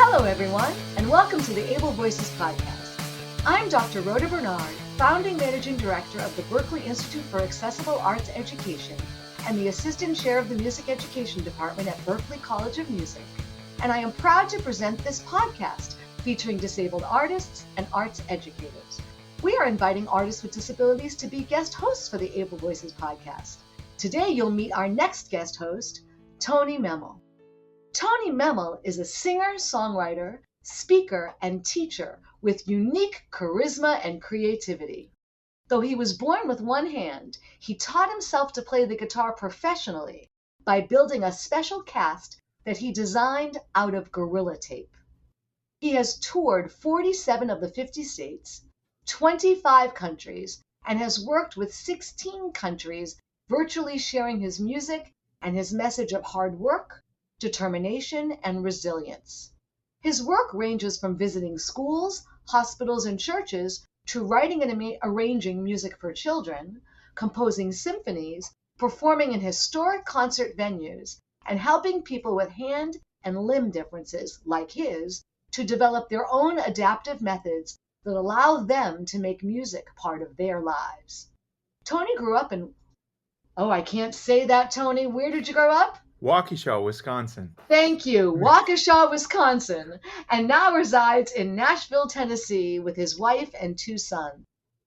Hello, everyone, and welcome to the Able Voices podcast. I'm Dr. Rhoda Bernard, founding managing director of the Berklee Institute for Accessible Arts Education and the assistant chair of the music education department at Berklee College of Music. And I am proud to present this podcast featuring disabled artists and arts educators. We are inviting artists with disabilities to be guest hosts for the Able Voices podcast. Today, you'll meet our next guest host, Tony Memmel. Tony Memmel is a singer, songwriter, speaker, and teacher with unique charisma and creativity. Though he was born with one hand, he taught himself to play the guitar professionally by building a special cast that he designed out of guerrilla tape. He has toured 47 of the 50 states, 25 countries, and has worked with 16 countries, virtually sharing his music and his message of hard work, determination, and resilience. His work ranges from visiting schools, hospitals, and churches to writing and arranging music for children, composing symphonies, performing in historic concert venues, and helping people with hand and limb differences, like his, to develop their own adaptive methods that allow them to make music part of their lives. Tony grew up in... Oh, I can't say that, Tony. Where did you grow up? Waukesha, Wisconsin. Thank you, Waukesha, Wisconsin, and now resides in Nashville, Tennessee with his wife and 2 sons.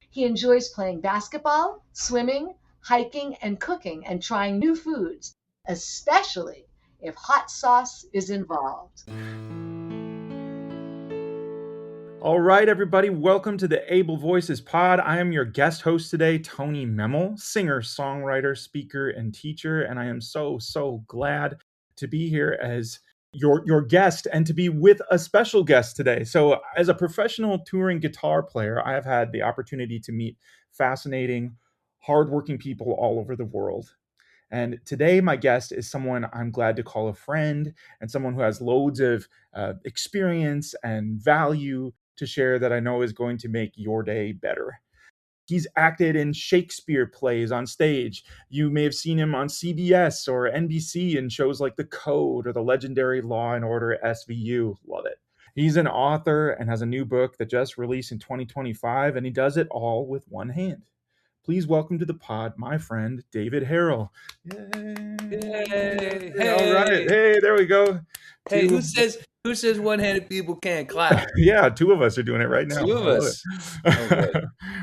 He enjoys playing basketball, swimming, hiking, and cooking, and trying new foods, especially if hot sauce is involved. All right, everybody, welcome to the Able Voices pod. I am your guest host today, Tony Memmel, singer, songwriter, speaker, and teacher, and I am so glad to be here as your guest and to be with a special guest today. So, as a professional touring guitar player, I have had the opportunity to meet fascinating, hardworking people all over the world. And today, my guest is someone I'm glad to call a friend and someone who has loads of experience and value to share that I know is going to make your day better. He's acted in Shakespeare plays on stage. You may have seen him on CBS or NBC in shows like The Code or the legendary Law and Order SVU. Love it. He's an author and has a new book that just released in 2025, and he does it all with one hand. Please welcome to the pod, my friend, David Harrell. Yay. Hey. All right. Hey, there we go. Hey, who says one-handed people can't clap? Yeah, 2 of us are doing it right now. 2 of us. Okay.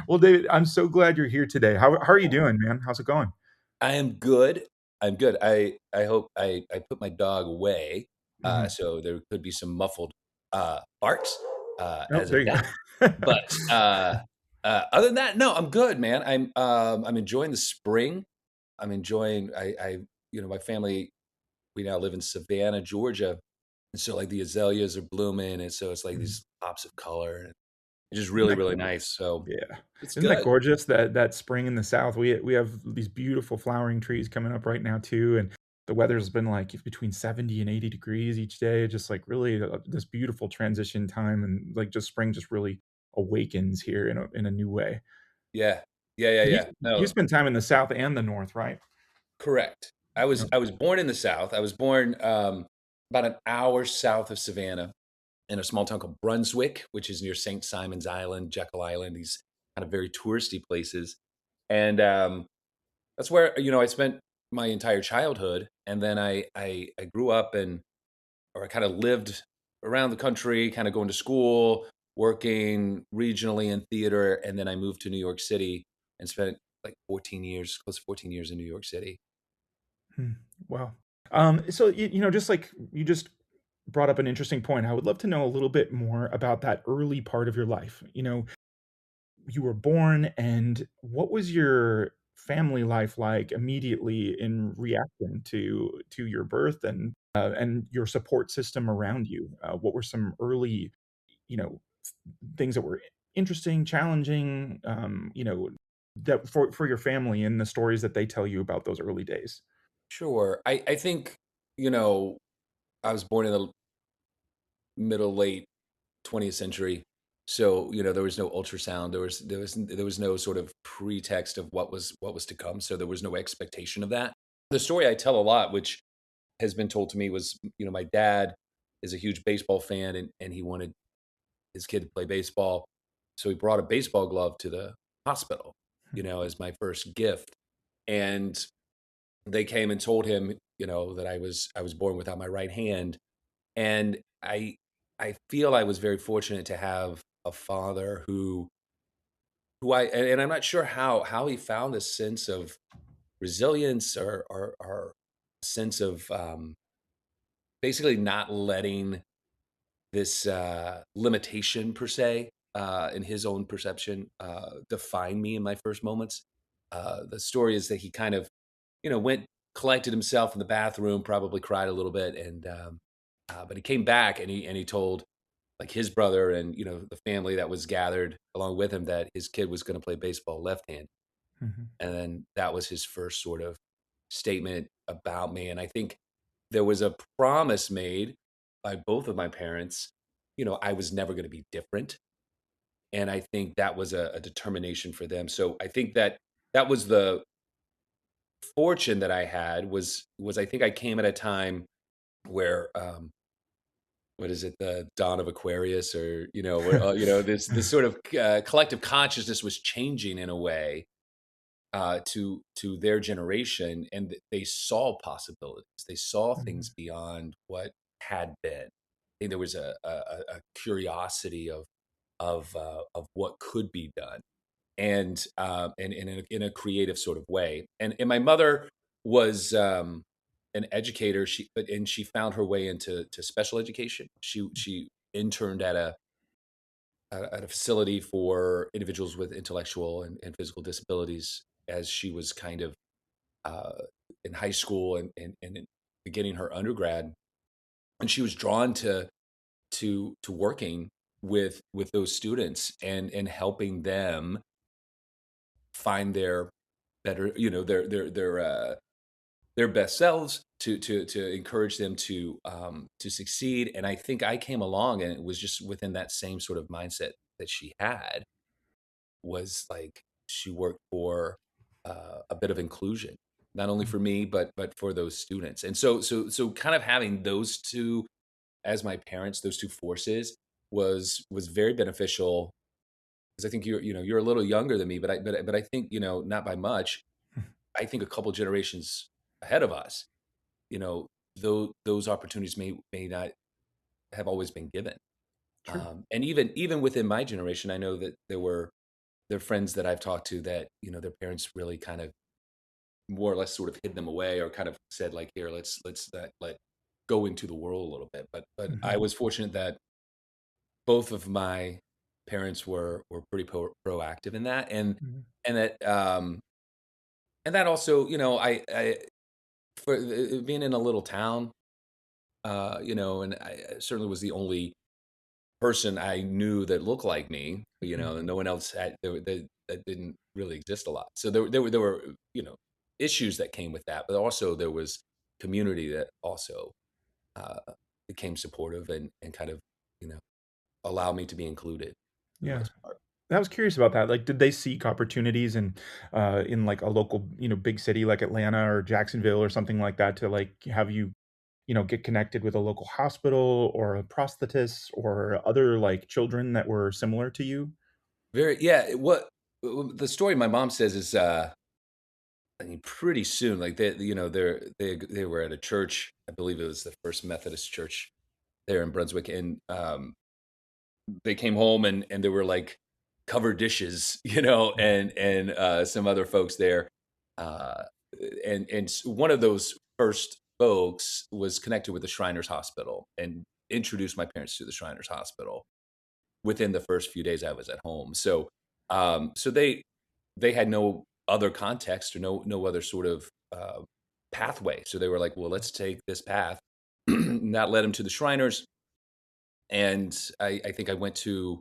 Well, David, I'm so glad you're here today. How are you doing, man? How's it going? I am good. I'm good. I hope I put my dog away, so there could be some muffled barks as there of you that. go. But other than that, no, I'm good, man. I'm enjoying the spring. I'm enjoying my family. We now live in Savannah, Georgia, and so like the azaleas are blooming, and so it's like these pops of color, and it's just really nice. So yeah, it's isn't good. that gorgeous? That spring in the South, we have these beautiful flowering trees coming up right now too, and the weather's been like between 70 and 80 degrees each day, just like really this beautiful transition time, and like just spring just really awakens here in a new way. Yeah. You spend time in the South and the North, right? Correct. I was born in the South. I was born about an hour south of Savannah in a small town called Brunswick, which is near St. Simon's Island, Jekyll Island, these kind of very touristy places. And that's where, I spent my entire childhood. And then I grew up I kind of lived around the country, kind of going to school, working regionally in theater. And then I moved to New York City and spent like 14 years, close to 14 years in New York City. Wow. So, just like you just brought up an interesting point, I would love to know a little bit more about that early part of your life. You were born, and what was your family life like immediately in reaction to your birth and your support system around you? What were some early, things that were interesting, challenging, that for your family and the stories that they tell you about those early days? Sure. I think, I was born in the late 20th century. So, there was no ultrasound. There was no sort of pretext of what was to come. So there was no expectation of that. The story I tell a lot, which has been told to me, was, my dad is a huge baseball fan, and he wanted his kid to play baseball. So he brought a baseball glove to the hospital, as my first gift. And they came and told him, that I was born without my right hand. And I feel I was very fortunate to have a father who and I'm not sure how he found this sense of resilience or sense of basically not letting this limitation per se in his own perception define me in my first moments. The story is that he kind of went, collected himself in the bathroom, probably cried a little bit, and but he came back and he told like his brother and the family that was gathered along with him that his kid was going to play baseball left hand. Mhm. And then that was his first sort of statement about me. And I think there was a promise made by both of my parents. I was never going to be different. And I think that was a determination for them. So I think that was the fortune that I had was I think I came at a time where what is it, the dawn of Aquarius, or where this sort of collective consciousness was changing in a way to their generation, and they saw possibilities. They saw things Mhm. beyond what had been. I think there was a curiosity of what could be done, and in a creative sort of way. And my mother was an educator. She found her way into special education. She interned at a facility for individuals with intellectual and physical disabilities as she was kind of uh, in high school and beginning her undergrad, and she was drawn to working with those students and helping them find their better, their best selves, to encourage them to succeed. And I think I came along and it was just within that same sort of mindset that she had, was like she worked for a bit of inclusion, not only for me but for those students. And so kind of having those two as my parents, those two forces, was very beneficial. Because I think you're a little younger than me, but I think not by much. I think a couple generations ahead of us, you know, those opportunities may not have always been given. True. And even within my generation, I know that there are friends that I've talked to that their parents really kind of more or less sort of hid them away, or kind of said like, here, let's let go into the world a little bit. But I Mhm. was fortunate that both of my parents were pretty proactive in that, Mhm. and that and that also, I for being in a little town, and I certainly was the only person I knew that looked like me, and no one else had that didn't really exist a lot. So there were issues that came with that, but also there was community that also uh, became supportive and kind of you know allowed me to be included for the Yeah. most part. I was curious about that. Like, did they seek opportunities in like a local, big city like Atlanta or Jacksonville or something like that to like have you, get connected with a local hospital or a prosthetist or other like children that were similar to you? Very, yeah. What the story my mom says is, I mean, pretty soon, like they were at a church. I believe it was the First Methodist Church there in Brunswick, and they came home and there were like covered dishes, and some other folks there, uh, and one of those first folks was connected with the Shriners Hospital and introduced my parents to the Shriners Hospital within the first few days I was at home. So they had no other context or no other sort of pathway. So they were like, well, let's take this path, not led them to the Shriners. And I think I went to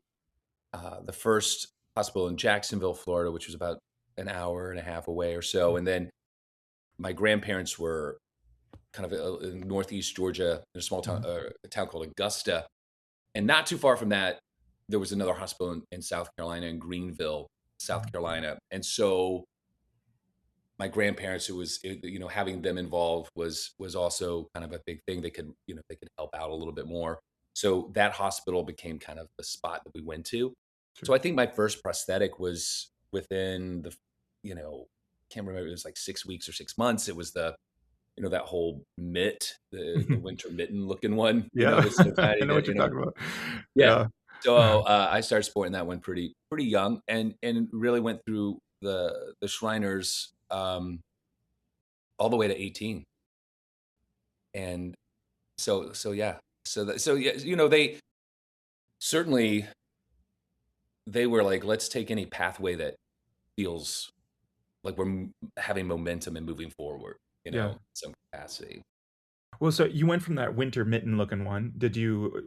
the first hospital in Jacksonville, Florida, which was about an hour and a half away or so. And then my grandparents were kind of in northeast Georgia, in a small town, Mhm. a town called Augusta. And not too far from that, there was another hospital in South Carolina, in Greenville, South Mhm. Carolina. And so my grandparents, having them involved was also kind of a big thing. They could help out a little bit more. So that hospital became kind of the spot that we went to. Sure. So I think my first prosthetic was within can't remember, it was like 6 weeks or 6 months. It was that whole the winter mitten looking one, Yeah. that's so I tiny know what that, you're talking about. yeah. Yeah. So I started sporting that one pretty young, and really went through the Shriners all the way to 18. And so yeah. So yeah, they certainly they were like, let's take any pathway that feels like we're having momentum and moving forward, Yeah. in some capacity. Well, so you went from that winter mitten looking one.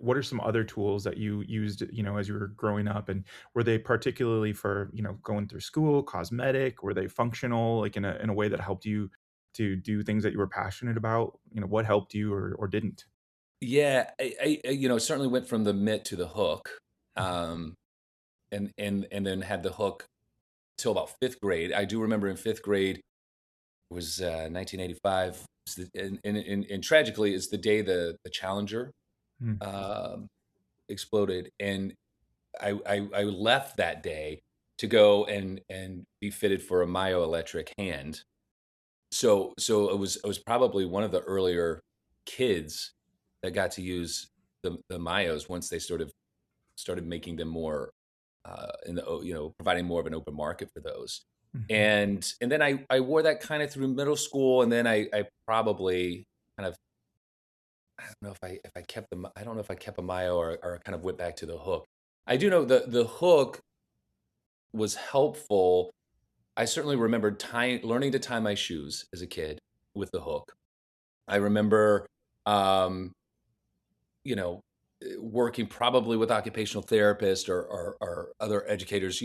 What are some other tools that you used, as you were growing up? And were they particularly for, going through school, cosmetic? Were they functional, like in a way that helped you to do things that you were passionate about? What helped you or didn't? Yeah, certainly went from the mitt to the hook, um, and then had the hook till about fifth grade. I do remember in fifth grade, it was 1985, and tragically, is the day the Challenger Mm, um, exploded, and I left that day to go and be fitted for a myoelectric hand. So it was probably one of the earlier kids that got to use the myos once they sort of started making them more providing more of an open market for those. mhm. And then I wore that kind of through middle school, and then I probably kind of, I don't know if I kept I don't know if I kept a Mayo, or kind of went back to the hook. I do know the hook was helpful. I certainly remember learning to tie my shoes as a kid with the hook. I remember, um, working probably with occupational therapists, or other educators,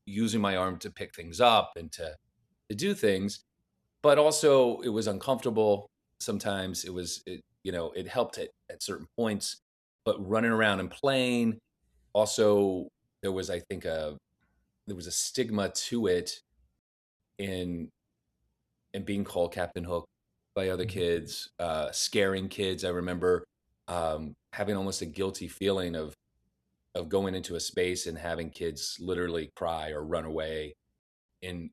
using my arm to pick things up and to do things. But also, it was uncomfortable. Sometimes it helped at certain points, but running around and playing, also, there was, I think, there was a stigma to it in being called Captain Hook by other Mhm. kids, scaring kids. I remember having almost a guilty feeling of going into a space and having kids literally cry or run away in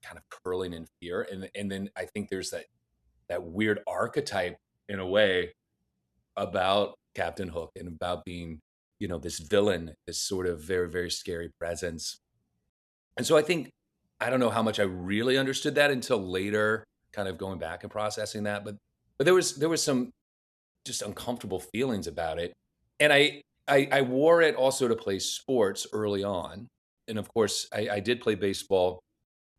kind of curling in fear. And then I think there's that weird archetype, in a way, about Captain Hook, and about being, this villain, this sort of very, very scary presence. And so I don't know how much I really understood that until later, kind of going back and processing that. But there was some just uncomfortable feelings about it. And I wore it also to play sports early on. And of course, I did play baseball.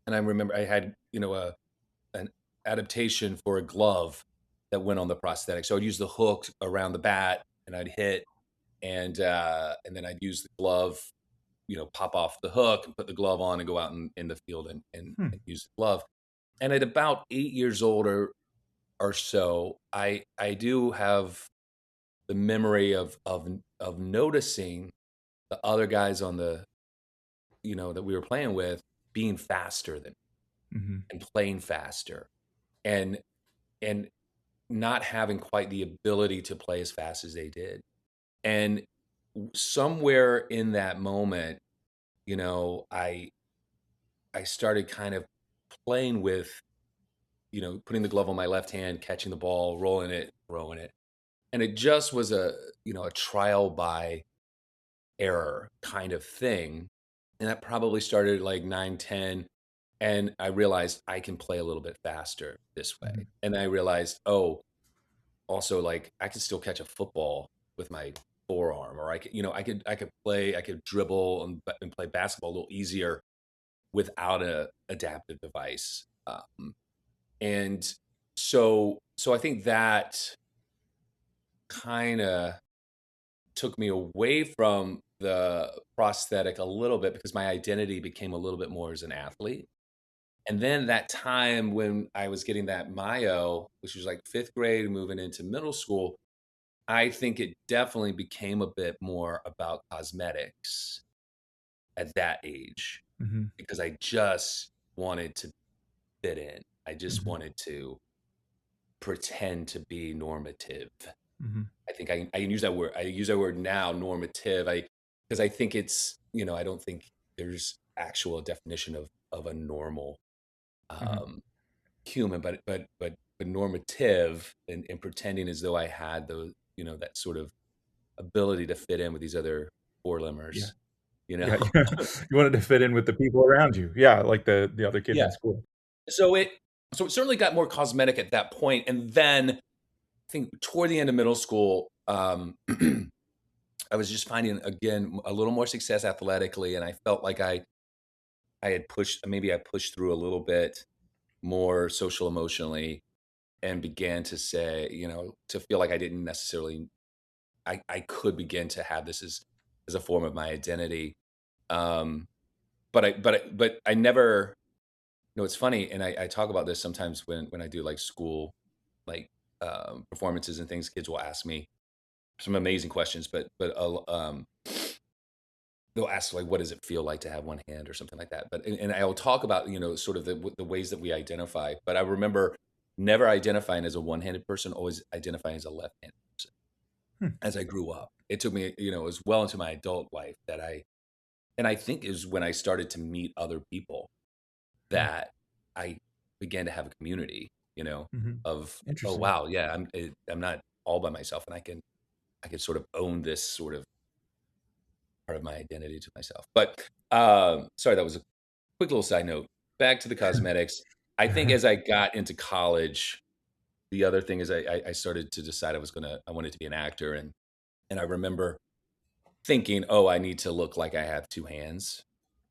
And I remember I had, an adaptation for a glove that went on the prosthetic. So I'd use the hook around the bat, and I'd hit, and then I'd use the glove, pop off the hook and put the glove on and go out in the field, Hmm. and use the glove. And at about 8 years old, or so, I do have the memory of noticing the other guys on that we were playing with, being faster than, Mhm. and playing faster, and and not having quite the ability to play as fast as they did. And somewhere in that moment, I started kind of playing with, putting the glove on my left hand, catching the ball, rolling it, throwing it. And it just was a trial by error kind of thing. And that probably started at like 9, 10. And I realized I can play a little bit faster this way. Mhm. And I realized, oh, also, like, I could still catch a football with my forearm, or I could dribble and play basketball a little easier without a adaptive device. And so I think that kind of took me away from the prosthetic a little bit, because my identity became a little bit more as an athlete. And then that time when I was getting that myo, which was like fifth grade, moving into middle school, I think it definitely became a bit more about cosmetics at that age, Mhm. because I just wanted to fit in. I just Mhm. wanted to pretend to be normative. Mhm. I think I use that word. I use that word now, normative. Because I think I don't think there's actual definition of a normal Mhm. um, human, but normative and pretending as though I had those, that sort of ability to fit in with these other four Yeah. limbers, you know? Yeah, you wanted to fit in with the people around you. Yeah, like the other kids Yeah. in school. So it certainly got more cosmetic at that point, and then I think toward the end of middle school, I was just finding again a little more success athletically, and I felt like I had pushed maybe I pushed through a little bit more social emotionally, and began to say, to feel like I didn't necessarily I could begin to have this as a form of my identity. Um, but I never. No, it's funny, and I talk about this sometimes when I do like school like performances and things. Kids will ask me some amazing questions, but they'll ask like, "What does it feel like to have one hand?" or something like that. And I will talk about sort of the ways that we identify. But I remember never identifying as a one-handed person, always identifying as a left-handed person. Hmm. As I grew up, it took me, it was well into my adult life and I think is when I started to meet other people Hmm. that I began to have a community, Mhm. of, oh Interesting. wow, yeah, I'm not all by myself, and I can sort of own this sort of part of my identity to myself. But sorry, that was a quick little side note. Back to the cosmetics. I think as I got into college, the other thing is I started to decide I wanted to be an actor, and I remember thinking, oh, I need to look like I have two hands,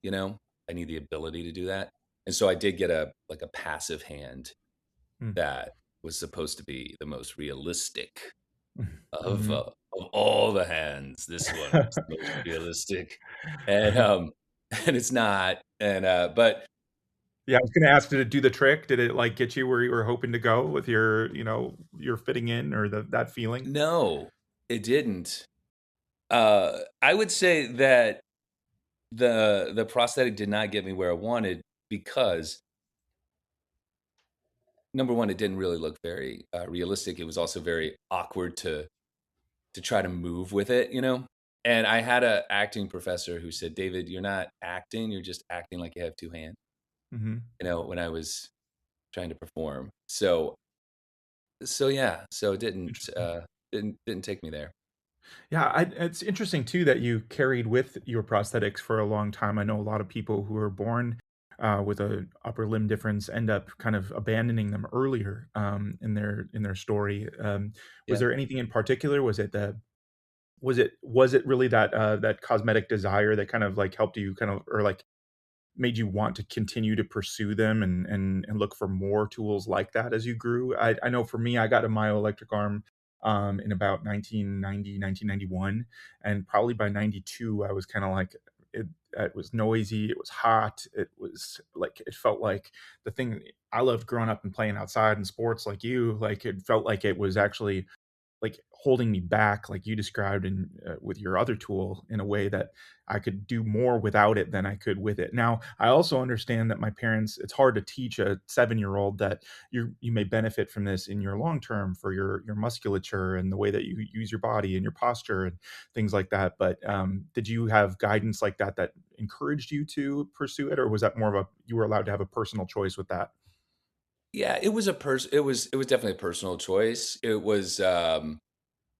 you know, I need the ability to do that. And so I did get a passive hand Mm. that was supposed to be the most realistic Mhm. of all the hands. This one was the most realistic, and and it's not. And but Yeah, I was gonna ask, did it do the trick? Did it, like, get you where you were hoping to go with your fitting in or that feeling? no, it didn't. I would say that the prosthetic did not get me where I wanted because number one, it didn't really look very realistic. It was also very awkward to try to move with it, And I had a acting professor who said, "David, you're not acting. You're just acting like you have two hands." Mhm. When I was trying to perform. So yeah, so it Interesting. didn't take me there. Yeah, it's interesting too that you carried with your prosthetics for a long time. I know a lot of people who are born with a upper limb difference end up kind of abandoning them earlier in their story. Was Yeah. there anything in particular? Was it really that cosmetic desire that kind of like helped you kind of or like made you want to continue to pursue them and look for more tools like that as you grew? I know for me, I got a myoelectric arm in about 1990, 1991, and probably by 92, I was kind of like, it was noisy, it was hot, it was like, it felt like the thing I loved growing up and playing outside and sports like you, like it felt like it was actually like holding me back like you described in with your other tool in a way that I could do more without it than I could with it. Now, I also understand that my parents it's hard to teach a 7-year-old that you may benefit from this in your long term for your musculature and the way that you use your body and your posture and things like that. But did you have guidance like that encouraged you to pursue it, or was that more of a you were allowed to have a personal choice with that? Yeah, it was definitely a personal choice. It was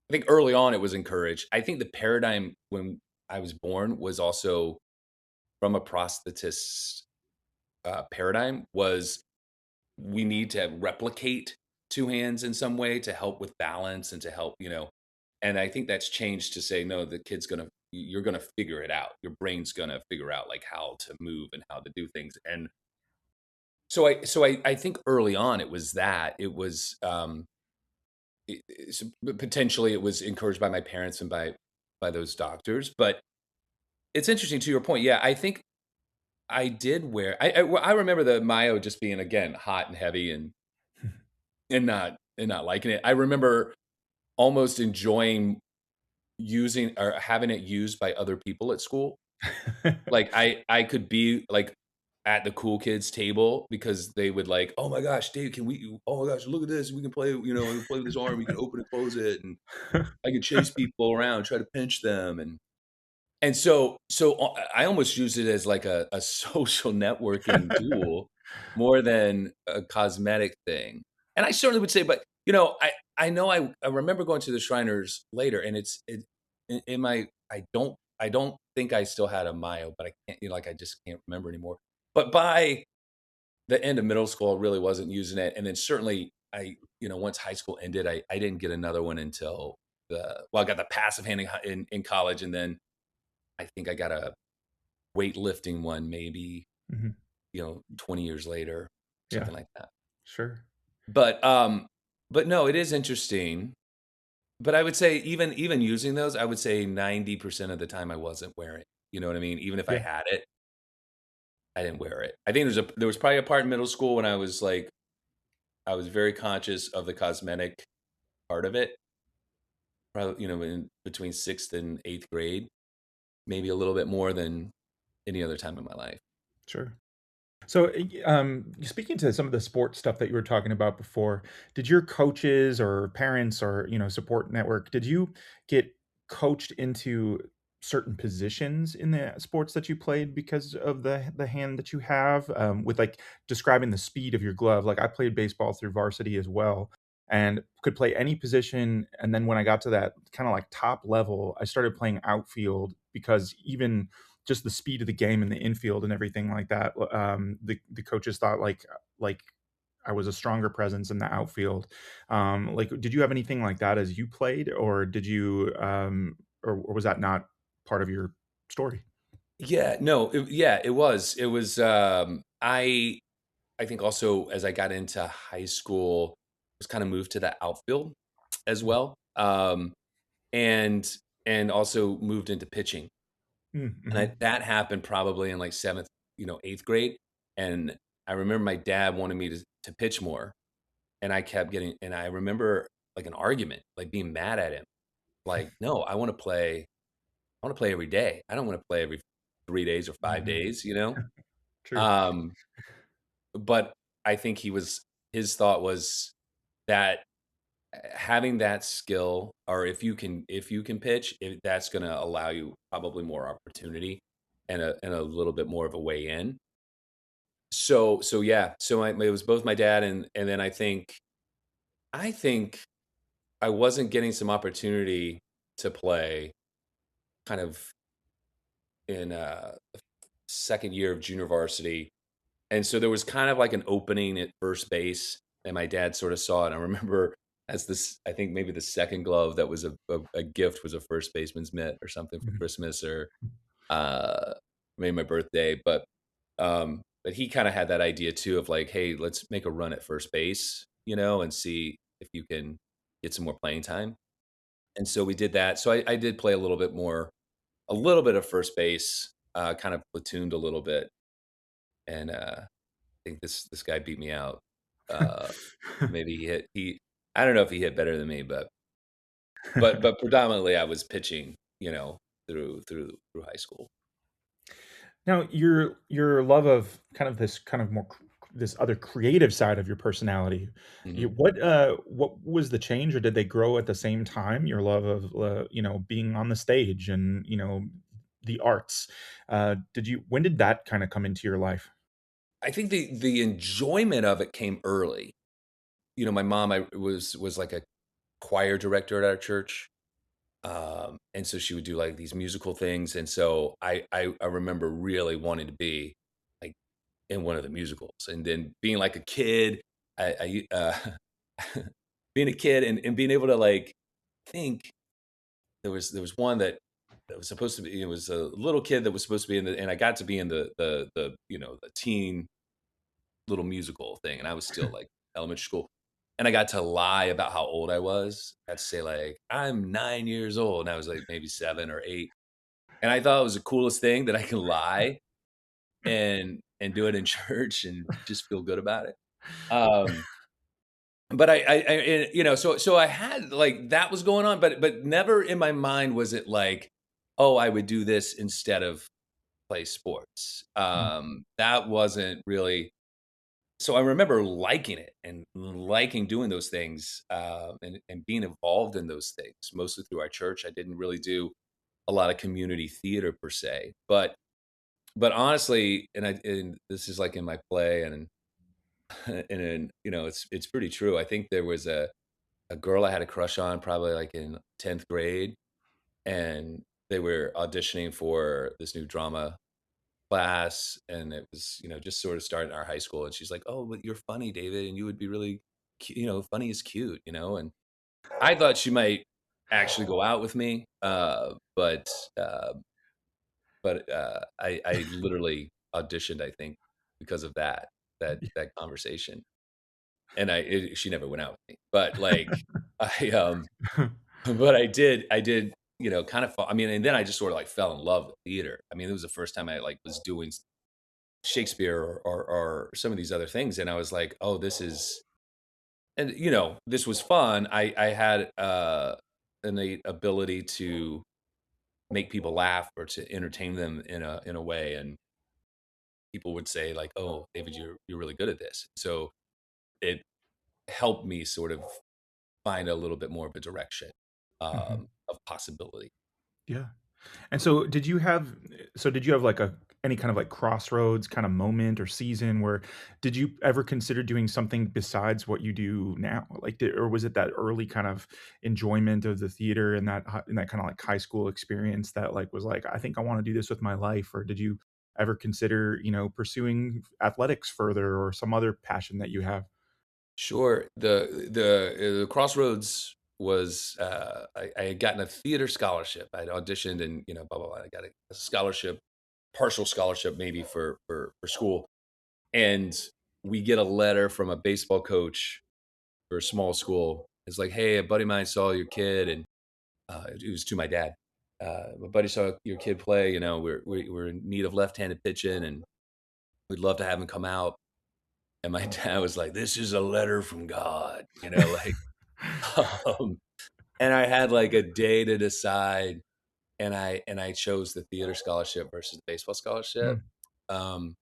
I think early on it was encouraged. I think the paradigm when I was born was also from a prosthetist paradigm was we need to replicate two hands in some way to help with balance and to help, and I think that's changed to say no, the kid's gonna you're gonna figure it out. Your brain's gonna figure out like how to move and how to do things. And so I think early on it was that. It was potentially it was encouraged by my parents and by those doctors. But it's interesting to your point. Yeah, I think I did wear I remember the Mayo just being again hot and heavy and not liking it. I remember almost enjoying using or having it used by other people at school. Like I could be like at the cool kids table because they would like, oh my gosh, Dave, oh my gosh, look at this. We can play, we can play with this arm. We can open and close it. And I can chase people around, try to pinch them. And so I almost use it as like a social networking tool more than a cosmetic thing. And I certainly would say, but I know I remember going to the Shriners later, and in my I don't think I still had a myo, but I can't like I just can't remember anymore. But by the end of middle school, I really wasn't using it, and then certainly once high school ended, I didn't get another one until I got the passive hand in college, and then I think I got a weightlifting one maybe, Mhm. 20 years later, Yeah, something like that. sure. But no, it is interesting. But I would say even using those, I would say 90% of the time I wasn't wearing it. You know what I mean? Even if I Yeah. had it, I didn't wear it. I think there was probably a part in middle school when I was like I was very conscious of the cosmetic part of it. Probably, in between 6th and 8th grade, maybe a little bit more than any other time in my life. Sure. So, speaking to some of the sports stuff that you were talking about before, did your coaches or parents or, support network, did you get coached into certain positions in the sports that you played because of the hand that you have? With like describing the speed of your glove. Like I played baseball through varsity as well and could play any position. And then when I got to that kind of like top level, I started playing outfield because even just the speed of the game in the infield and everything like that. The coaches thought like I was a stronger presence in the outfield. Like, did you have anything like that as you played, or did you, or was that not part of your story? Yeah, no, yeah, it was. It was. I think also as I got into high school, was kind of moved to the outfield as well, and and also moved into pitching. And Mm-hmm. that happened probably in like 7th, 8th grade. And I remember my dad wanted me to pitch more, and I kept getting. And I remember like an argument, like being mad at him, like, no, I want to play. I want to play every day. I don't want to play every 3 days or 5 days, True. Um, but I think his thought was that having that skill, or if you can pitch, that's going to allow you probably more opportunity and a little bit more of a way in. So yeah, it was both my dad and then I think I wasn't getting some opportunity to play kind of in second year of junior varsity. And so there was kind of like an opening at first base, and my dad sort of saw it. I remember I think maybe the second glove that was a gift was a first baseman's mitt or something for Mhm. Christmas or uh, maybe my birthday. But he kind of had that idea too of like, hey, let's make a run at first base, and see if you can get some more playing time. And so we did that. So I did play a little bit of first base, kind of platooned a little bit, and think this guy beat me out. Uh, maybe he. I don't know if he hit better than me, but predominantly I was pitching, through high school. Now, your love of kind of this kind of more this other creative side of your personality, Hmm. what was the change, or did they grow at the same time? Your love of being on the stage and the arts. When did that kind of come into your life? I think the enjoyment of it came early. My mom I was like a choir director at our church, and so she would do like these musical things, and so I remember really wanting to be like in one of the musicals, and then being like a kid, being a kid and being able to like think there was one that was supposed to be, it was a little kid that was supposed to be in the, and I got to be in the teen little musical thing, and I was still like elementary school, and I got to lie about how old I was. I got to say like I'm 9 years old, and I was like maybe 7 or 8, and I thought it was the coolest thing that I can lie and do it in church and just feel good about it. Um, but so I had like that was going on, but never in my mind was it like, oh, I would do this instead of play sports. Mm. That wasn't really so I remember liking it and liking doing those things, and being involved in those things, mostly through our church. I didn't really do a lot of community theater per se, but honestly, and this is like in my play and and it's pretty true. I think there was a girl I had a crush on probably like in 10th grade, and they were auditioning for this new drama class, and it was, just sort of starting our high school, and she's like, "Oh, but you're funny, David, and you would be really funny is cute," and I thought she might actually go out with me, uh, I literally auditioned, I think, because of that conversation, and she never went out with me, but, like, I, but I did, kind of I mean, and then I just sort of, like, fell in love with theater. I mean, it was the first time I, like, was doing Shakespeare or some of these other things, and I was like, "Oh, this is," and, this was fun. I had, innate ability to make people laugh or to entertain them in a way, and people would say like, "Oh, David, you're really good at this." So it helped me sort of find a little bit more of a direction, Mhm. of possibility. Yeah. And so did you have like any kind of like crossroads kind of moment or season where did you ever consider doing something besides what you do now? Like or was it that early kind of enjoyment of the theater and that kind of like high school experience that like was like I think I want to do this with my life, or did you ever consider, pursuing athletics further or some other passion that you have? Sure. The crossroads was, I had gotten a theater scholarship. I'd auditioned and blah blah blah. I got a scholarship, partial scholarship maybe for school, and we get a letter from a baseball coach for a small school. It's like, "Hey, a buddy of mine saw your kid," and it was to my dad. My buddy saw your kid play. We're in need of left-handed pitching, and we'd love to have him come out. And my dad was like, "This is a letter from God," like, um, and I had like a day to decide, and I chose the theater scholarship versus the baseball scholarship. Mm, Um,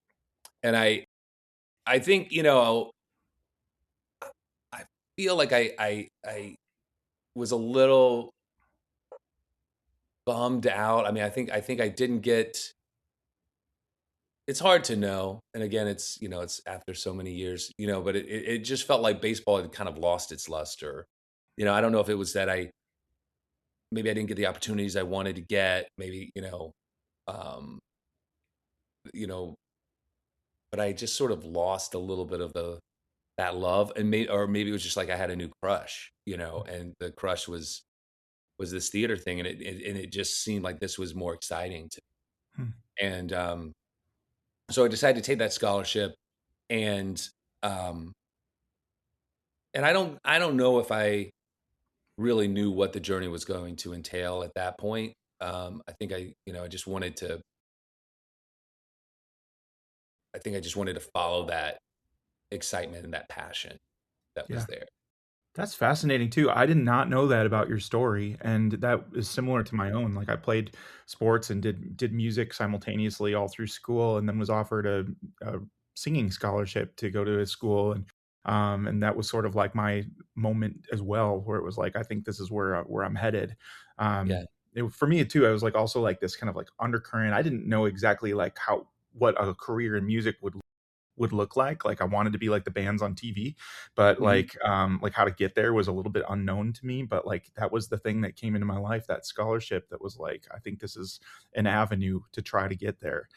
and I think I feel like I was a little bummed out. I mean, I think I didn't get. It's hard to know, and again, it's after so many years, but it just felt like baseball had kind of lost its luster. I don't know if it was that maybe I didn't get the opportunities I wanted to get, maybe, um, you know, but I just sort of lost a little bit of that love, and maybe it was just like I had a new crush, and the crush was this theater thing, and it just seemed like this was more exciting to mm, and so I decided to take that scholarship, and um and I don't know if I really knew what the journey was going to entail at that point. I think I think I just wanted to follow that excitement and that passion that yeah. was there. That's fascinating too. I did not know that about your story, and that is similar to my own. Like I played sports and did music simultaneously all through school, and then was offered a singing scholarship to go to a school, and that was sort of like my moment as well, where it was like I think this is where I'm headed. Yeah. For me too, I was like also like this kind of like undercurrent. I didn't know exactly like how what a career in music would look like. Like I wanted to be like the bands on TV, but Mhm. like how to get there was a little bit unknown to me. But like that was the thing that came into my life, that scholarship that was like, I think this is an avenue to try to get there.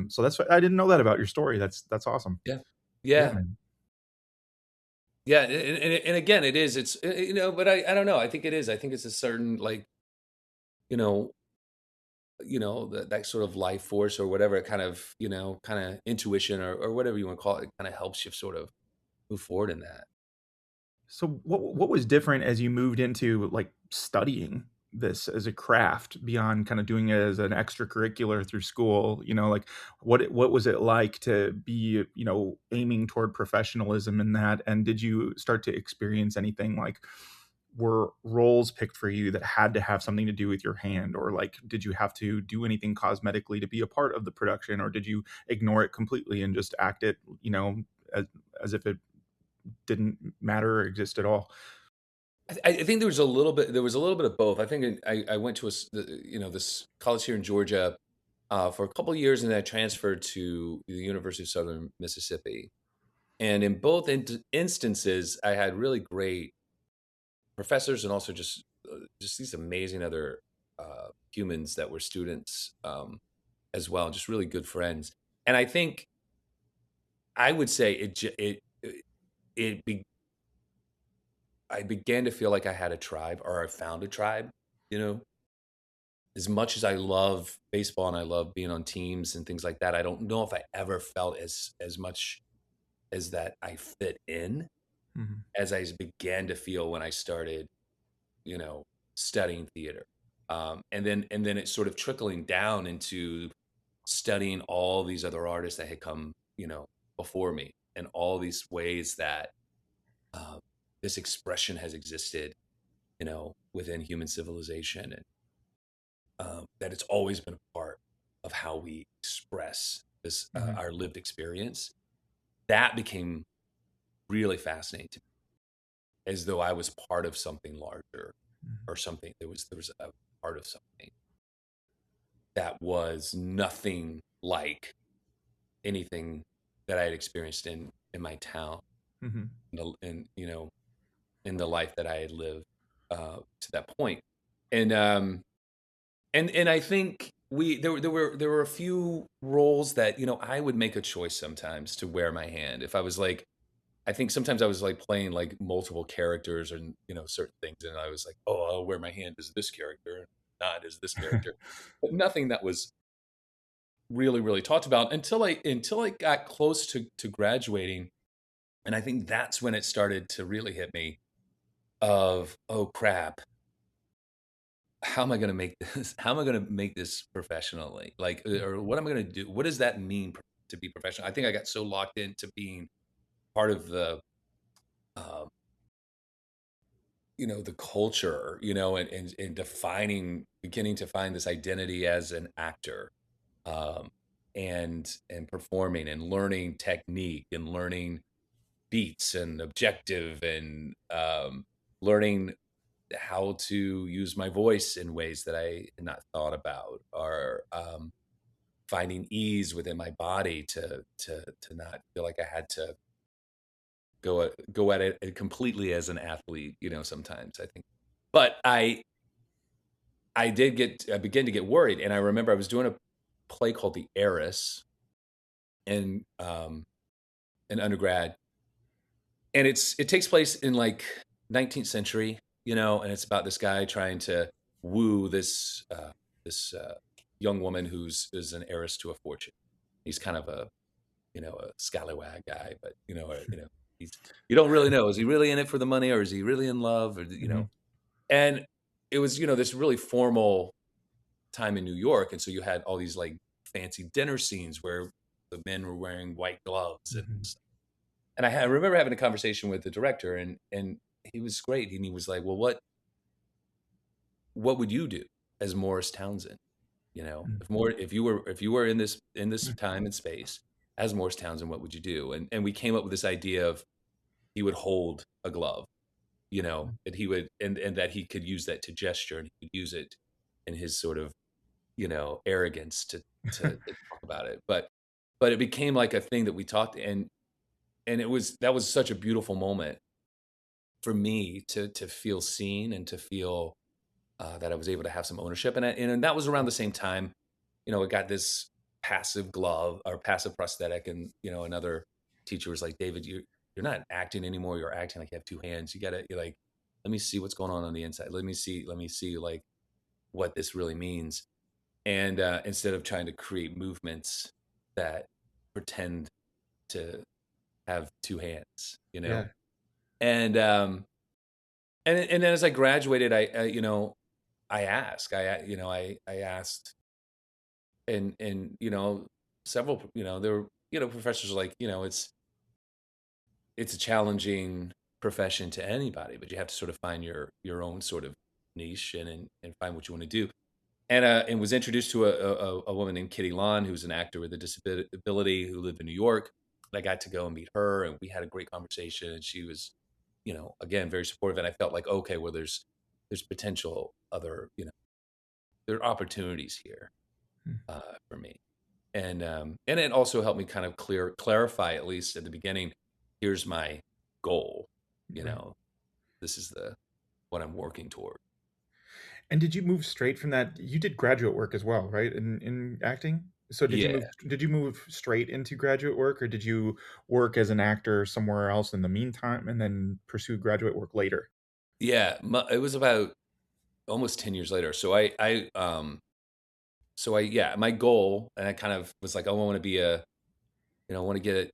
So that's what I didn't know that about your story. That's awesome. Yeah. Yeah, Yeah. man. Yeah, and again, but I don't know. I think it is. I think it's a certain like, you know, that sort of life force or whatever kind of, kind of intuition or whatever you want to call it, kind of helps you sort of move forward in that. So what was different as you moved into like studying this as a craft beyond kind of doing it as an extracurricular through school? Like what was it like to be, aiming toward professionalism in that? And did you start to experience anything like were roles picked for you that had to have something to do with your hand, or like did you have to do anything cosmetically to be a part of the production, or did you ignore it completely and just act it, as if it didn't matter or exist at all? I think there was a little bit of both. I think I went to this college here in Georgia for a couple of years, and then I transferred to the University of Southern Mississippi. And in both instances, I had really great professors, and also just these amazing other humans that were students as well, just really good friends. And I think I would say it be, I began to feel like I had a tribe, or I found a tribe. You know, as much as I love baseball and I love being on teams and things like that, I don't know if I ever felt as much as that I fit in Hmm. as I began to feel when I started, you know, studying theater. And then it sort of trickling down into studying all these other artists that had come, before me, and all these ways that um, this expression has existed, within human civilization, and that it's always been a part of how we express this Hmm. our lived experience. That became really fascinating to me, as though I was part of something larger, or something. There was a part of something that was nothing like anything that I had experienced in my town, Hmm. in the life that I had lived to that point. And um and and I think there were a few roles that, I would make a choice sometimes to wear my hand. If I was like, I think sometimes I was like playing like multiple characters, or certain things, and I was like, oh, I'll wear my hand as this character, not as this character. But nothing that was really really talked about until I got close to graduating. And I think that's when it started to really hit me of, oh crap, how am I going to make this? How am I going to make this professionally? Like, or what am I going to do? What does that mean to be professional? I think I got so locked into being part of um, the culture, and beginning to find this identity as an actor, um, and performing and learning technique and learning beats and objective, and learning how to use my voice in ways that I had not thought about, or finding ease within my body to not feel like I had to go at it completely as an athlete. Sometimes I think, but I began to get worried, and I remember I was doing a play called The Heiress in in undergrad, and it takes place in like 19th century, and it's about this guy trying to woo this young woman who's is an heiress to a fortune. He's kind of a scallywag guy, but he's you don't really know, is he really in it for the money, or is he really in love, or Hmm. and it was this really formal time in New York, and so you had all these like fancy dinner scenes where the men were wearing white gloves and Hmm. stuff. And I remember having a conversation with the director, and he was great, and he was like, "Well, what would you do as Morris Townsend? If you were in this time and space as Morris Townsend, what would you do?" And we came up with this idea of, he would hold a glove, that he would, and that he could use that to gesture, and he could use it in his sort of arrogance to talk about it. But it became like a thing that we talked, and that was such a beautiful moment for me to feel seen, and to feel that I was able to have some ownership. And that was around the same time, I got this passive glove, or passive prosthetic, and another teacher was like, David, you're not acting anymore. You're acting like you have two hands. You're like, let me see what's going on the inside. Let me see like what this really means. And instead of trying to create movements that pretend to have two hands, Yeah. and and then as I graduated, I asked, and several, there were, professors were like, it's a challenging. profession to anybody, but you have to sort of find your own sort of niche and find what you want to do. And was introduced to a woman named Kitty Lon, who's an actor with a disability who lived in New York. And I got to go and meet her, and we had a great conversation. And she was, again, very supportive. And I felt like, okay, well, there's potential other, there are opportunities here Hmm. for me. And it also helped me kind of clarify, at least at the beginning, here's my goal. You Right. know, this is the what I'm working toward. And did you move straight from that? You did graduate work as well, right? In acting. So Yeah. did you move straight into graduate work, or did you work as an actor somewhere else in the meantime and then pursue graduate work later? Yeah. It was about almost 10 years later. Yeah, my goal, and I kind of was like, oh, I want to be I want to get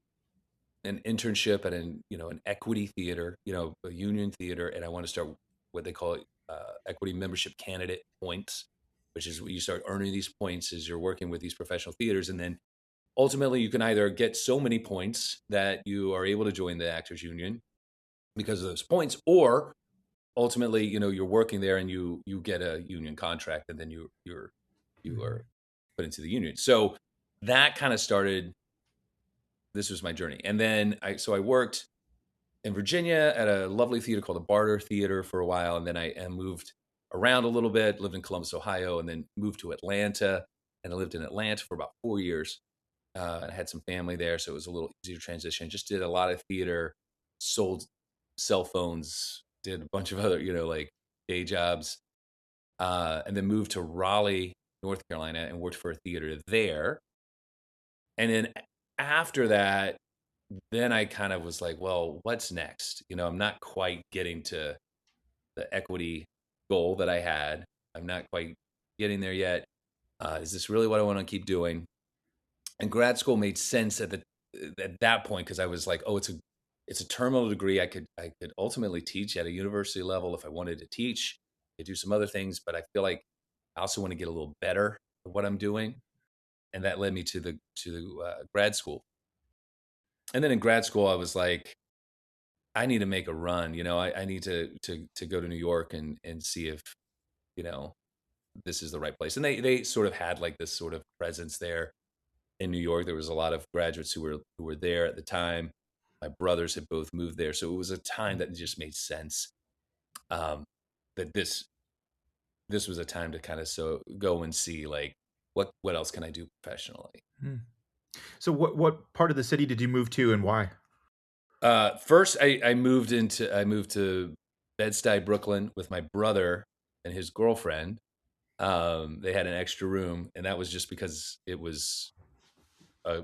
an internship at an equity theater, a union theater. And I want to start what they call equity membership candidate points, which is you start earning these points as you're working with these professional theaters. And then ultimately you can either get so many points that you are able to join the actors union because of those points, or ultimately, you're working there and you get a union contract, and then you Mhm. are put into the union. So that kind of started. This was my journey, and then I worked in Virginia at a lovely theater called the Barter Theater for a while, and then I moved around a little bit, lived in Columbus, Ohio, and then moved to Atlanta, and I lived in Atlanta for about 4 years. I had some family there, so it was a little easier transition. Just did a lot of theater, sold cell phones, did a bunch of other, like day jobs, and then moved to Raleigh, North Carolina, and worked for a theater there. And then after that, then I kind of was like, well, what's next? I'm not quite getting to the equity goal that I had. I'm not quite getting there yet. Is this really what I want to keep doing? And grad school made sense at that point because I was like, oh, it's a terminal degree. I could ultimately teach at a university level if I wanted to teach. I could do some other things, but I feel like I also want to get a little better at what I'm doing, and that led me to grad school. And then in grad school, I was like, I need to make a run. I need to go to New York and see if you know this is the right place. And they sort of had like this sort of presence there in New York. There was a lot of graduates who were there at the time. My brothers had both moved there, so it was a time that just made sense. Um, that this was a time to kind of go and see like what else can I do professionally. Hmm. So what part of the city did you move to and why? First, I moved to Bed-Stuy, Brooklyn, with my brother and his girlfriend. They had an extra room, and that was just because it was a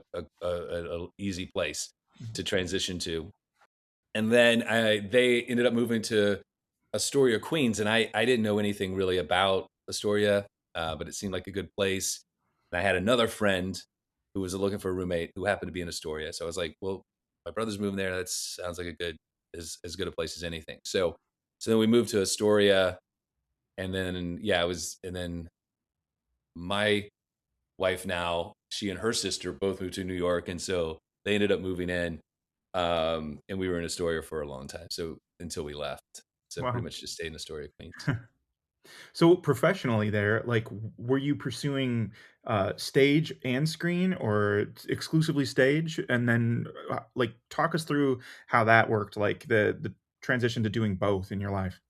easy place to transition to. And then they ended up moving to Astoria, Queens, and I didn't know anything really about Astoria, but it seemed like a good place. And I had another friend who was looking for a roommate who happened to be in Astoria, so I was like, "Well, my brother's moving there. That sounds like a good as good a place as anything." So then we moved to Astoria, and then yeah, it was, and then my wife now, she and her sister both moved to New York, and so they ended up moving in, and we were in Astoria for a long time. So until we left, so pretty Wow. much just stayed in Astoria, Queens. So professionally there, like, were you pursuing stage and screen, or exclusively stage? And then like, talk us through how that worked, like the transition to doing both in your life.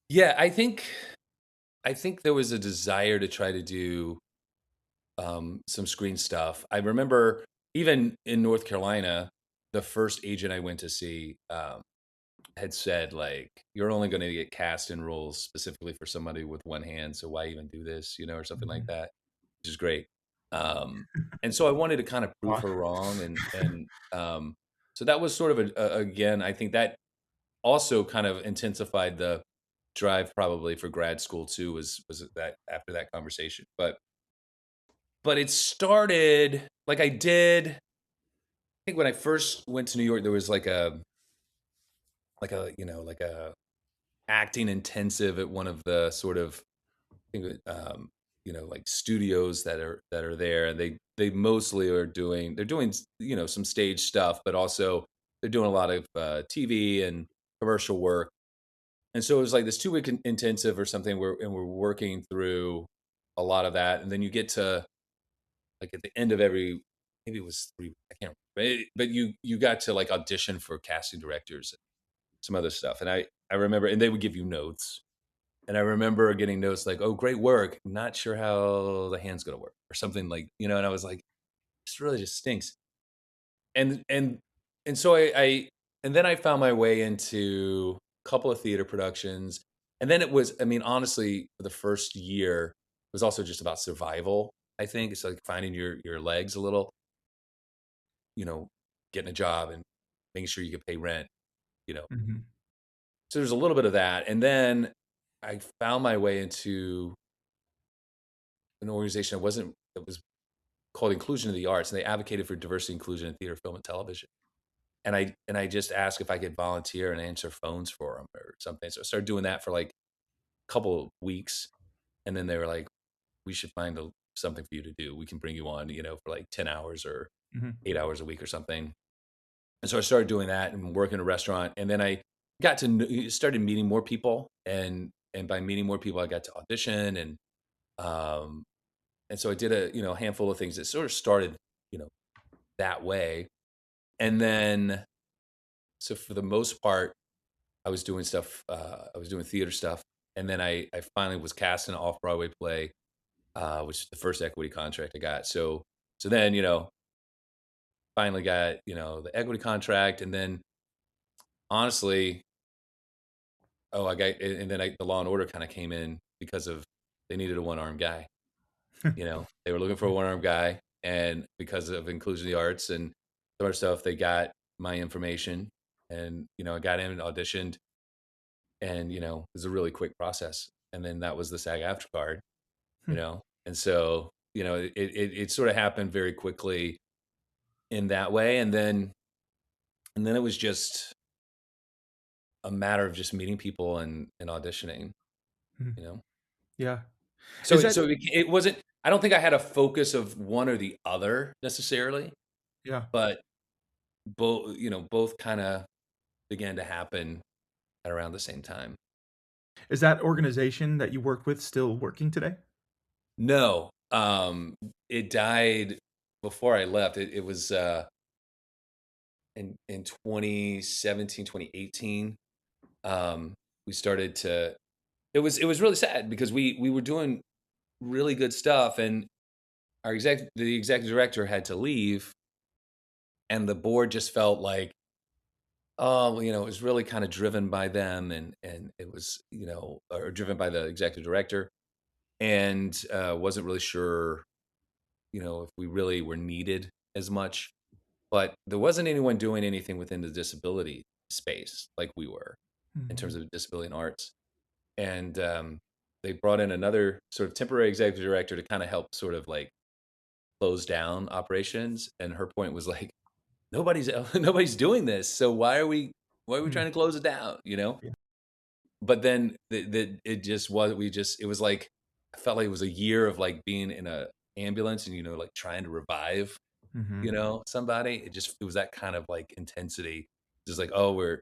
Yeah, I think there was a desire to try to do some screen stuff. I remember even in North Carolina, the first agent I went to see had said like, "You're only going to get cast in roles specifically for somebody with one hand, so why even do this?" Or something like Mhm. that, which is great. And so I wanted to kind of prove Wow. her wrong, and so that was sort of again, I think that also kind of intensified the drive probably for grad school too. Was that after that conversation, but it started like I did. I think when I first went to New York, there was like a acting intensive at one of the sort of I think like studios that are there, and they mostly they're doing some stage stuff, but also they're doing a lot of TV, commercial work. And so it was like this 2 week intensive or something where and we're working through a lot of that. And then you get to like at the end of every maybe it was 3 I can't remember. But you got to like audition for casting directors and some other stuff. And I remember and they would give you notes. And I remember getting notes like, "Oh, great work. Not sure how the hand's gonna work," or something like, and I was like, "This really just stinks." And and and so I and then I found my way into a couple of theater productions. And then it was, I mean, honestly, for the first year, it was also just about survival, I think. It's like finding your legs a little, you know, getting a job and making sure you can pay rent. Mhm. So there's a little bit of that. And then I found my way into an organization that was called Inclusion of the Arts, and they advocated for diversity, inclusion in theater, film, and television. And I just asked if I could volunteer and answer phones for them or something. So I started doing that for like a couple of weeks, and then they were like, "We should find something for you to do. We can bring you on, for like 10 hours or Mhm. 8 hours a week or something." And so I started doing that and working in a restaurant, and then I got to started meeting more people, and by meeting more people, I got to audition, um, and so I did a handful of things that sort of started you know that way. And then, so for the most part, I was doing stuff. I was doing theater stuff, and then I finally was cast in an off Broadway play, which is the first equity contract I got. So then finally got the equity contract, and then honestly, oh, I got and then the Law and Order kind of came in because of they needed a one armed guy. They were looking for a one armed guy, and because of Inclusion of the Arts and some other stuff, they got my information, and I got in and auditioned, and it was a really quick process. And then that was the SAG-AFTRA card, and so it sort of happened very quickly in that way. And then it was just a matter of just meeting people and auditioning, Mhm. you know. Yeah. Is So that it wasn't. I don't think I had a focus of one or the other necessarily, yeah. but both kind of began to happen at around the same time. Is that organization that you worked with still working today? No, it died before I left. It was in 2017, 2018. Um, we started to. It was really sad because we were doing really good stuff, and the executive director had to leave, and the board just felt like, oh, well, it was really kind of driven by them, and it was or driven by the executive director, and wasn't really sure if we really were needed as much. But there wasn't anyone doing anything within the disability space like we were in terms Mhm. of disability and arts. And they brought in another sort of temporary executive director to kind of help sort of like close down operations. And her point was like, nobody's nobody's doing this, so why are we Mm. trying to close it down? Yeah. But then it just was it was like I felt like it was a year of like being in a ambulance and like trying to revive Mhm. somebody. It was that kind of like intensity. Just like, oh, we're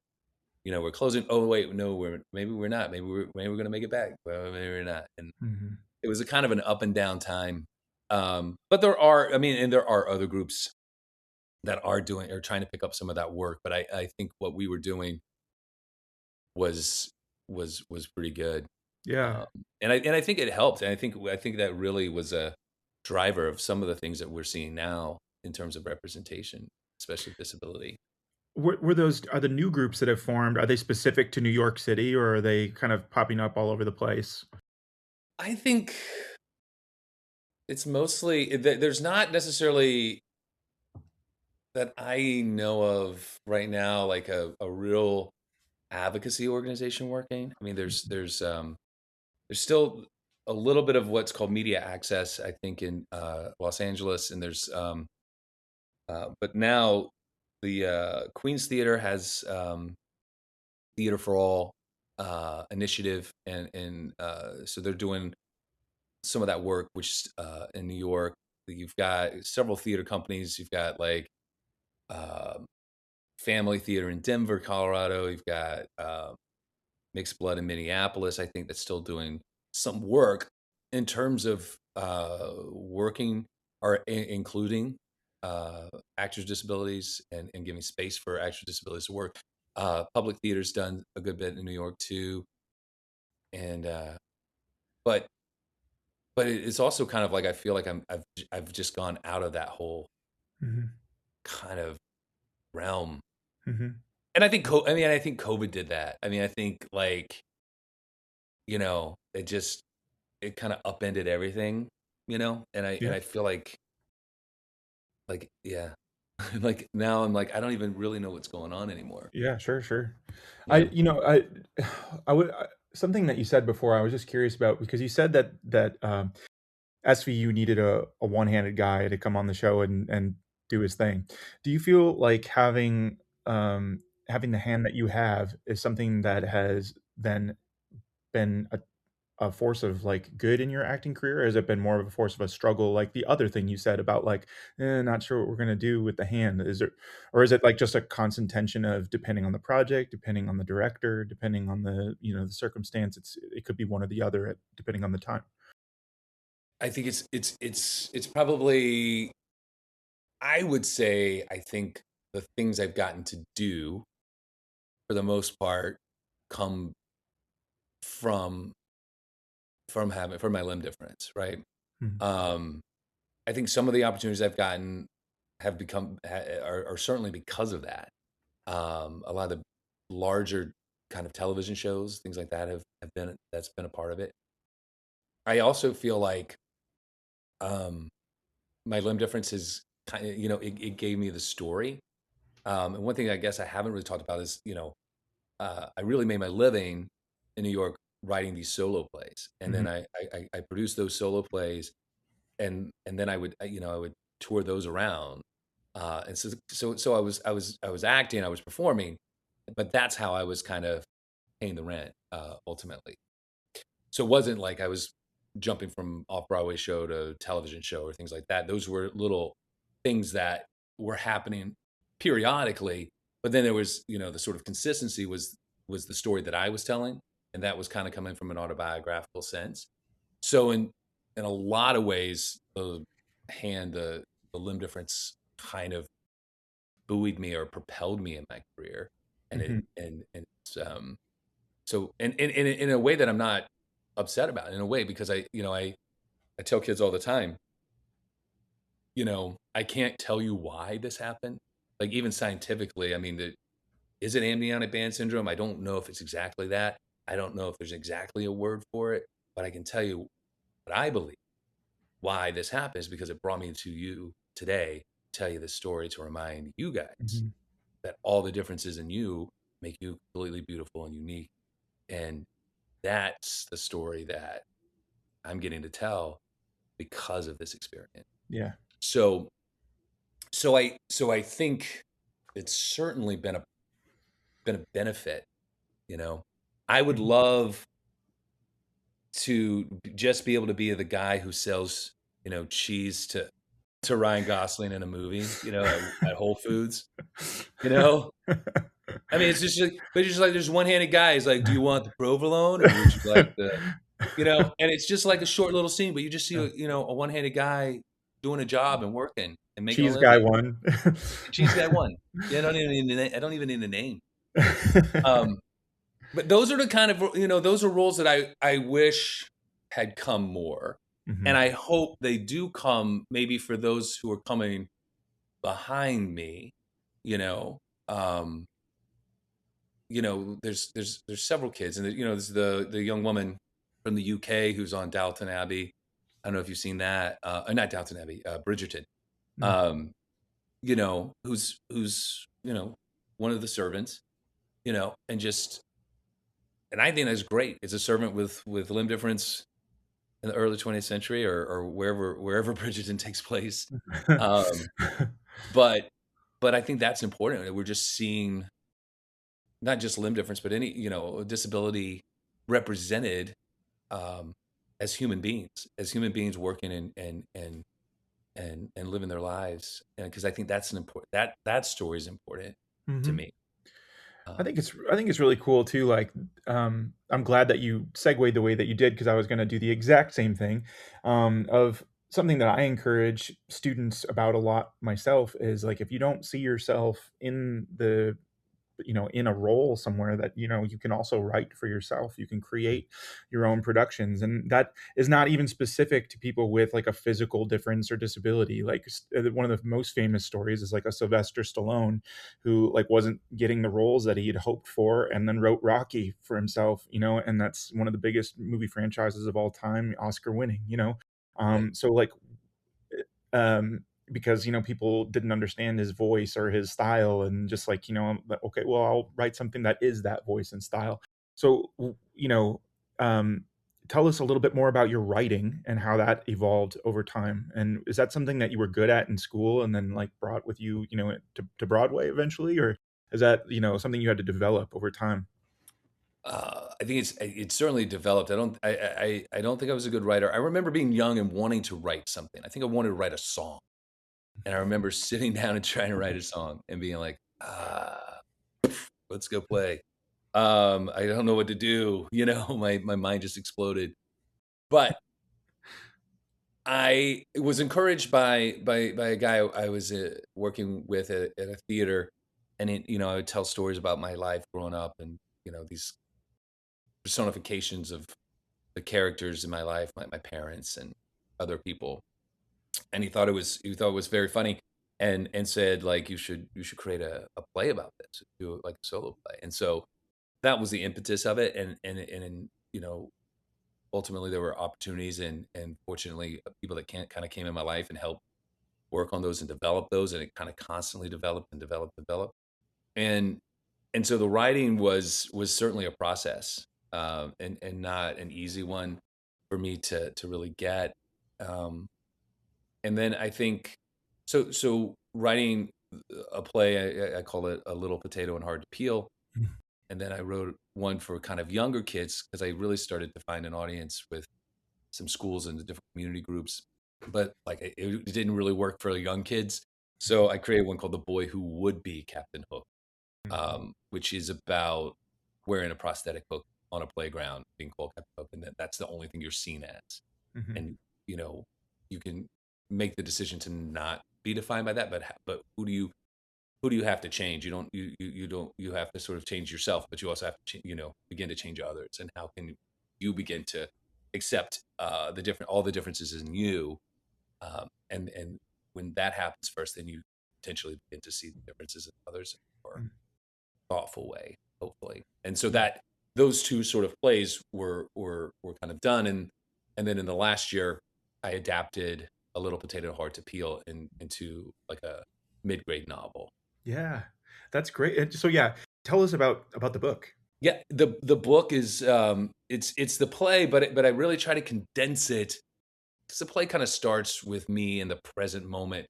closing. Oh wait, no, maybe we're not. Maybe we're gonna make it back. Well, maybe we're not. And Mhm. it was a kind of an up and down time. But there are, I mean, and there are other groups that are doing or trying to pick up some of that work. But I think what we were doing was was pretty good. Yeah. Um, and I think it helped. And I think that really was a driver of some of the things that we're seeing now in terms of representation, especially with disability. Were those are the new groups that have formed, are they specific to New York City, or are they kind of popping up all over the place? I think it's mostly there's not necessarily that I know of right now like a real advocacy organization working. I mean, there's still a little bit of what's called media access, I think, in Los Angeles, and but now the Queens Theater has Theater for All initiative, and so they're doing some of that work, which in New York, you've got several theater companies. You've got like um Family Theater in Denver, Colorado. You've got Mixed Blood in Minneapolis. I think that's still doing some work in terms of working or including actors with disabilities and giving space for actors with disabilities to work. Public Theater's done a good bit in New York too, and but it's also kind of like I feel like I've just gone out of that whole Mhm. kind of realm. Mhm. And I think COVID did that. I mean, I think like, it kind of upended everything, and Yeah. I feel like yeah. Like now I'm like I don't even really know what's going on anymore. Yeah, sure, sure. Yeah. I would something that you said before, I was just curious about because you said that SVU needed a one-handed guy to come on the show and do his thing. Do you feel like having the hand that you have is something that has then been a force of, like, good in your acting career, or has it been more of a force of a struggle, like the other thing you said about, like, not sure what we're gonna do with the hand? Is it or is it, like, just a constant tension of depending on the project, depending on the director, depending on the circumstance, it could be one or the other depending on the time? I think it's probably I would say I think the things I've gotten to do for the most part come from from my limb difference, right? Mhm, Um I think some of the opportunities I've gotten have are certainly because of that. A lot of the larger kind of television shows, things like that that's been a part of it. I also feel like um, my limb difference is kind of, it gave me the story. And one thing I guess I haven't really talked about is, I really made my living in New York writing these solo plays, and then mhm, I produced those solo plays, and then I would tour those around, and so I was acting, I was performing, but that's how I was kind of paying the rent ultimately. So it wasn't like I was jumping from off Broadway show to television show or things like that. Those were little things that were happening periodically, but then there was the sort of consistency was the story that I was telling, and that was kind of coming from an autobiographical sense. So in a lot of ways, the limb difference kind of buoyed me or propelled me in my career, and it mhm, and it's, so and in a way that I'm not upset about, in a way because I tell kids all the time, I can't tell you why this happened. Like even scientifically, I mean, is it amniotic band syndrome? I don't know if it's exactly that. I don't know if there's exactly a word for it, but I can tell you what I believe why this happens because it brought me to you today, tell you this story to remind you guys mhm. that all the differences in you make you completely beautiful and unique. And that's the story that I'm getting to tell because of this experience. Yeah. So so I think it's certainly been a benefit, you know. I would Mhm. love to just be able to be the guy who sells, cheese to Ryan Gosling in a movie, at Whole Foods, you know? I mean, it's just like but it's just like there's one-handed guy, he's like, "Do you want the provolone or would you like the" and it's just like a short little scene, but you just see Yeah. a one-handed guy doing a job and working and making a Cheese guy living. 1. Cheese guy one. Yeah, I don't even need a name. Um, but those are the kind of those are roles that I wish had come more. And Mhm, I hope they do come maybe for those who are coming behind me, you know. Um, there's several kids, and there's the young woman from the UK who's on Downton Abbey. I don't know if you've seen that. Not Downton Abbey, Bridgerton. mm, Um, who's one of the servants, and I think that's great. It's a servant with limb difference in the early 20th century, or wherever Bridgerton takes place. Um, but I think that's important. That we're just seeing not just limb difference, but any disability represented um, as human beings working and living their lives. And because I think that's an important that story is important. to Hmm. me. I Um, think it's really cool too. Like, I'm glad that you segued the way that you did because I was going to do the exact same thing. Of something that I encourage students about a lot myself is like if you don't see yourself in the in a role somewhere that you can also write for yourself, you can create your own productions, and that is not even specific to people with like a physical difference or disability. Like one of the most famous stories is like a Sylvester Stallone who like wasn't getting the roles that he had hoped for and then wrote Rocky for himself, and that's one of the biggest movie franchises of all time, Oscar winning, right, so like um because people didn't understand his voice or his style, and just like I'm like, okay, well, I'll write something that is that voice and style. So um tell us a little bit more about your writing and how that evolved over time, and is that something that you were good at in school and then like brought with you to Broadway eventually, or is that something you had to develop over time? I think it's certainly developed. I don't think I was a good writer. I remember being young and wanting to write something. I think I wanted to write a song, and I remember sitting down and trying to write a song and being like, let's go play. I don't know what to do. My mind just exploded. But I was encouraged by a guy I was working with at a theater, and I would tell stories about my life growing up, and these personifications of the characters in my life, my parents and other people. And he thought it was very funny, and said like you should create a play about this, do like a solo play. And so that was the impetus of it, and ultimately there were opportunities, and fortunately people that can kind of came in my life and helped work on those and develop those, and it kind of constantly developed and developed. And and so the writing was certainly a process, and not an easy one for me to really get. Um, and then I think so writing a play, I call it A Little Potato and Hard to Peel. And then I wrote one for kind of younger kids because I really started to find an audience with some schools and the different community groups, but like it didn't really work for the young kids. So I created one called The Boy Who Would Be Captain Hook, which is about wearing a prosthetic hook on a playground, being called Captain Hook, and that's the only thing you're seen as. Mhm. And you know, you can make the decision to not be defined by that, but who do you have to change? You have to sort of change yourself, but you also have to begin to change others. And how can you begin to accept all the differences in you, and when that happens first, then you potentially begin to see the differences in others in a more Mhm. thoughtful way, hopefully. And so Yeah. that those two sort of plays were kind of done, and then in the last year, I adapted A Little Potato Hard to Peel into like a mid-grade novel. Yeah, that's great. So yeah, tell us about the book. Yeah, the book is it's the play, but I really try to condense it because the play kind of starts with me in the present moment.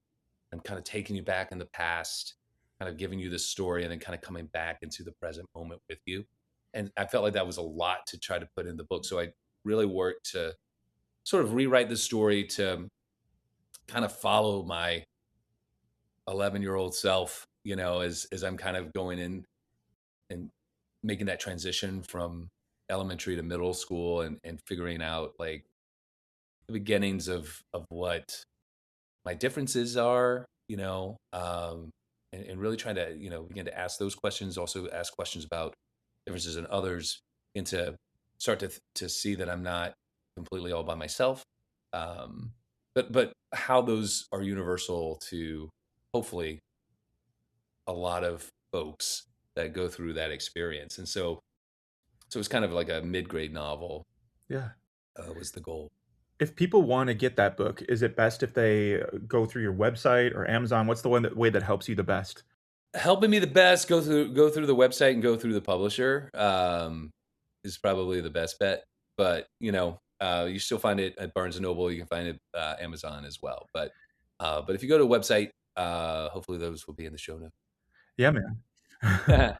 I'm kind of taking you back in the past, kind of giving you the story, and then kind of coming back into the present moment with you. And I felt like that was a lot to try to put in the book, so I really worked to sort of rewrite the story to kind of follow my 11-year-old self, as I'm kind of going in and making that transition from elementary to middle school, and figuring out like the beginnings of what my differences are, and really trying to, begin to ask those questions, also ask questions about differences in others, and to start to see that I'm not completely all by myself. Um, but how those are universal to hopefully a lot of folks that go through that experience. And so it's kind of like a mid-grade novel, Yeah. was the goal. If people want to get that book, is it best if they go through your website or Amazon? What's the way that helps you the best? Helping me the best, go through the website and go through the publisher, is probably the best bet. But you still find it at Barnes and Noble. You can find it Amazon as well. But if you go to a website, hopefully those will be in the show Yeah, man. notes.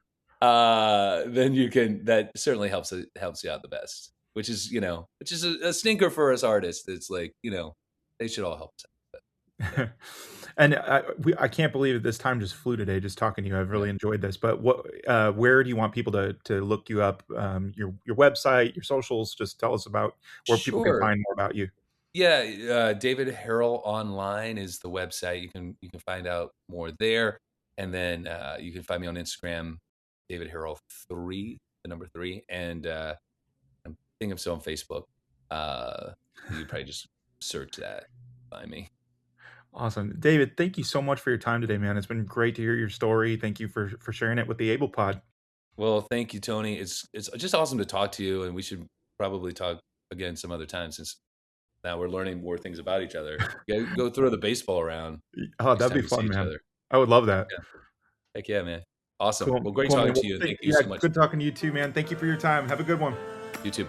Then you can. That certainly helps you out the best. Which is a stinker for us artists. It's like they should all help us out. Yeah. And I can't believe this time just flew today, just talking to you. I've Yeah. really enjoyed this. But where do you want people to look you up? Your website, your socials. Just tell us about where people can Sure. find more about you. Yeah, David Harrell Online is the website. You can find out more there, and then you can find me on Instagram, David Harrell 3, the number 3, and I'm thinking of so on Facebook. You probably just search that, find me. Awesome, David. Thank you so much for your time today, man. It's been great to hear your story. Thank you for sharing it with the Able Pod. Well, thank you, Tony. It's just awesome to talk to you, and we should probably talk again some other time since now we're learning more things about each other. Go throw the baseball around Oh, next that'd time be we see fun, each man. other. I would love that. Yeah. Heck yeah, man. Awesome. Cool, Well, great cool, man. talking Well, to you, and thank you yeah, so much. good talking to you too, man. Thank you for your time. Have a good one. You too.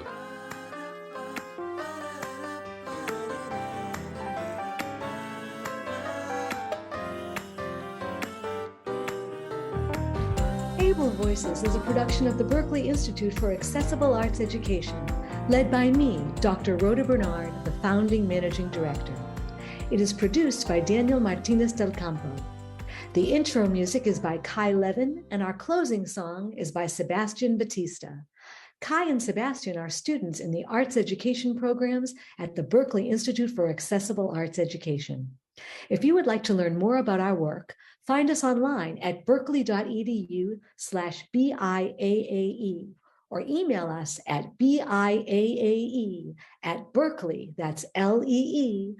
Able Voices is a production of the Berklee Institute for Accessible Arts Education, led by me, Dr. Rhoda Bernard, the founding managing director. It is produced by Daniel Martinez del Campo. The intro music is by Kai Levin, and our closing song is by Sebastian Batista. Kai and Sebastian are students in the arts education programs at the Berklee Institute for Accessible Arts Education. If you would like to learn more about our work, find us online at berkeley.edu/BIAAE or email us at BIAAE@berkeley, that's LEE.edu.